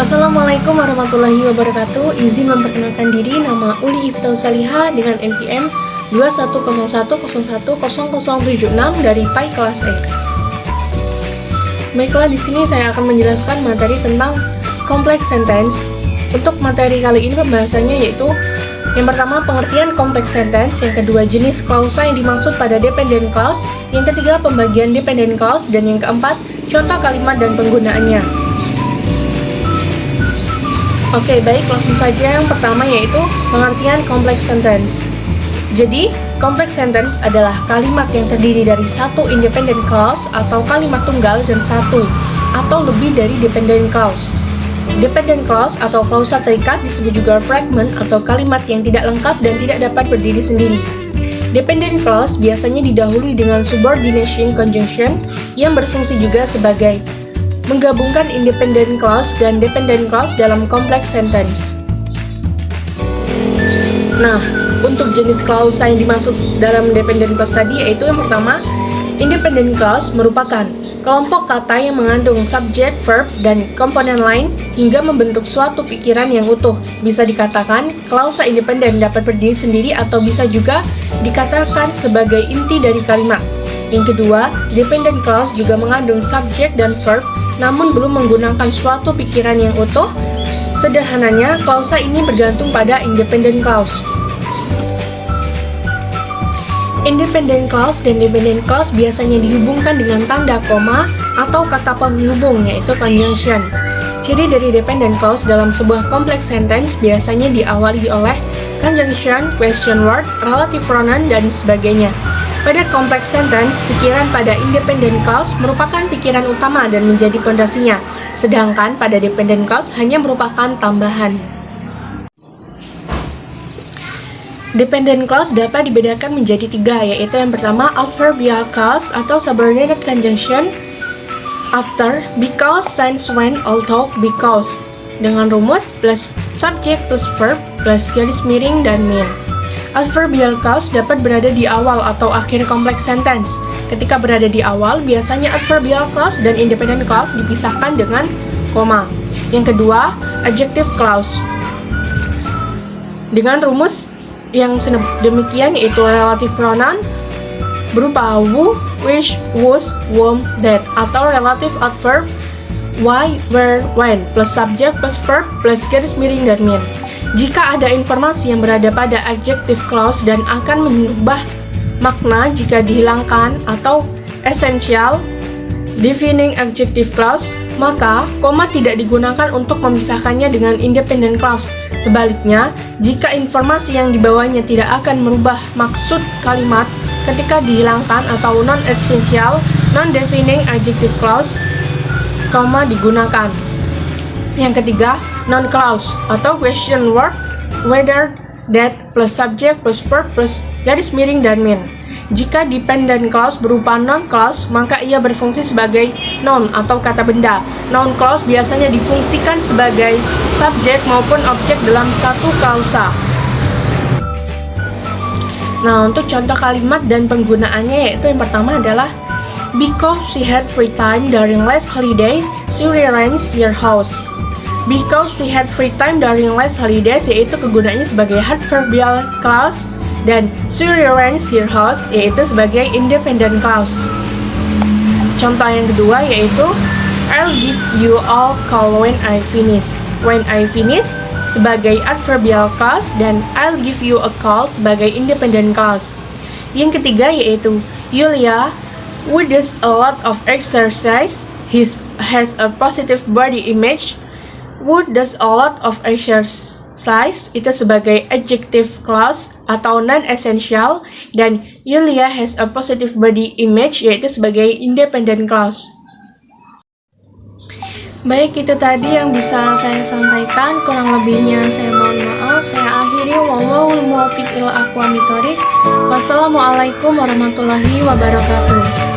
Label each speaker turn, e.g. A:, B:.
A: Assalamualaikum warahmatullahi wabarakatuh. Izin memperkenalkan diri, nama Uli Iftau Saliha dengan NPM 2101010076 dari PAI kelas E. Baiklah, di sini saya akan menjelaskan materi tentang complex sentence. Untuk materi kali ini pembahasannya yaitu yang pertama pengertian complex sentence, yang kedua jenis klausa yang dimaksud pada dependent clause, yang ketiga pembagian dependent clause, dan yang keempat contoh kalimat dan penggunaannya. Oke, baik, langsung saja. Yang pertama yaitu pengertian complex sentence. Jadi, complex sentence adalah kalimat yang terdiri dari satu independent clause atau kalimat tunggal dan satu atau lebih dari dependent clause. Dependent clause atau klausa terikat disebut juga fragment atau kalimat yang tidak lengkap dan tidak dapat berdiri sendiri. Dependent clause biasanya didahului dengan subordination conjunction yang berfungsi juga sebagai menggabungkan independent clause dan dependent clause dalam complex sentence. Nah, untuk jenis klausa yang dimaksud dalam dependent clause tadi yaitu yang pertama, independent clause merupakan kelompok kata yang mengandung subject, verb, dan komponen lain hingga membentuk suatu pikiran yang utuh. Bisa dikatakan klausa independen dapat berdiri sendiri atau bisa juga dikatakan sebagai inti dari kalimat. Yang kedua, dependent clause juga mengandung subject dan verb namun belum menggunakan suatu pikiran yang utuh. Sederhananya, klausa ini bergantung pada independent clause. Independent clause dan dependent clause biasanya dihubungkan dengan tanda koma atau kata penghubung, yaitu conjunction. Ciri dari dependent clause dalam sebuah complex sentence biasanya diawali oleh conjunction, question word, relative pronoun, dan sebagainya. Pada complex sentence, pikiran pada independent clause merupakan pikiran utama dan menjadi pondasinya, sedangkan pada dependent clause hanya merupakan tambahan. Dependent clause dapat dibedakan menjadi tiga, yaitu yang pertama adverbial clause atau subordinate conjunction after, because, since, when, although, because, dengan rumus plus subject plus verb plus garis miring dan mean. Adverbial clause dapat berada di awal atau akhir complex sentence. Ketika berada di awal, biasanya adverbial clause dan independent clause dipisahkan dengan koma. Yang kedua, adjective clause. Dengan rumus yang demikian yaitu relative pronoun berupa who, which, whose, whom, that, atau relative adverb why, where, when, plus subject plus verb plus garis miring dan mean. Jika ada informasi yang berada pada adjective clause dan akan mengubah makna jika dihilangkan atau essential defining adjective clause, maka koma tidak digunakan untuk memisahkannya dengan independent clause. Sebaliknya, jika informasi yang dibawanya tidak akan merubah maksud kalimat ketika dihilangkan atau non-essential non-defining adjective clause, koma digunakan. Yang ketiga, non-clause atau question word, whether, that, plus subject plus verb plus garis miring dan mean. Jika dependent clause berupa non-clause, maka ia berfungsi sebagai noun atau kata benda. Noun clause biasanya difungsikan sebagai subjek maupun objek dalam satu klausa. Nah, untuk contoh kalimat dan penggunaannya yaitu yang pertama adalah because she had free time during last holiday, she rearranged her house. Because we had free time during last holidays yaitu kegunaannya sebagai adverbial clause dan she rearranged her house yaitu sebagai independent clause. Contoh yang kedua yaitu I'll give you a call when I finish. When I finish sebagai adverbial clause dan I'll give you a call sebagai independent clause. Yang ketiga yaitu Yulia, who does a lot of exercise, has a positive body image. Would does a lot of exercise itu sebagai adjective clause atau non-essential dan Yulia has a positive body image yaitu sebagai independent clause. Baik, itu tadi yang bisa saya sampaikan, kurang lebihnya saya mohon maaf. Saya akhiri, wallahul muwaffiq ila aqwamit thoriq. Wassalamualaikum warahmatullahi wabarakatuh.